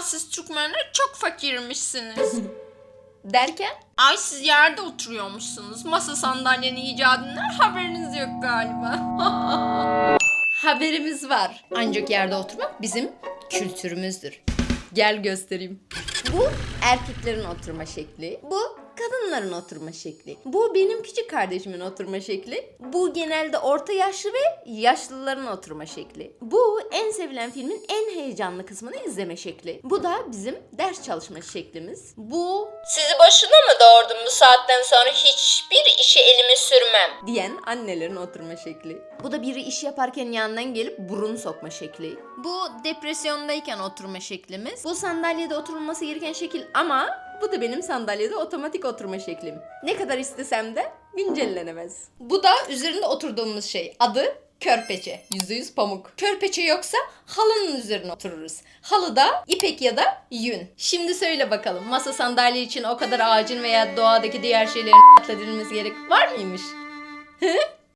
siz Türkmenler çok fakirmişsiniz. Derken? Ay siz yerde oturuyormuşsunuz. Masa sandalyenin icadından haberiniz yok galiba. Haberimiz var. Ancak yerde oturmak bizim kültürümüzdür. Gel göstereyim. Bu erkeklerin oturma şekli. Bu kadınların oturma şekli. Bu benim küçük kardeşimin oturma şekli. Bu genelde orta yaşlı ve yaşlıların oturma şekli. Bu en sevilen filmin en heyecanlı kısmını izleme şekli. Bu da bizim ders çalışma şeklimiz. Bu Sizi boşuna mı doğurdum, bu saatten sonra hiçbir işe elimi sürmem diyen annelerin oturma şekli. Bu da biri iş yaparken yanından gelip burun sokma şekli. Bu depresyondayken oturma şeklimiz. Bu sandalyede oturulması gereken şekil ama bu da benim sandalyede otomatik oturma şeklim. Ne kadar istesem de güncellenemez. Bu da üzerinde oturduğumuz şey. Adı körpeçe. %100 pamuk. Körpeçe yoksa halının üzerine otururuz. Halı da ipek ya da yün. Şimdi söyle bakalım, masa sandalye için o kadar ağacın veya doğadaki diğer şeylerin atladığımız gerek var mıymış?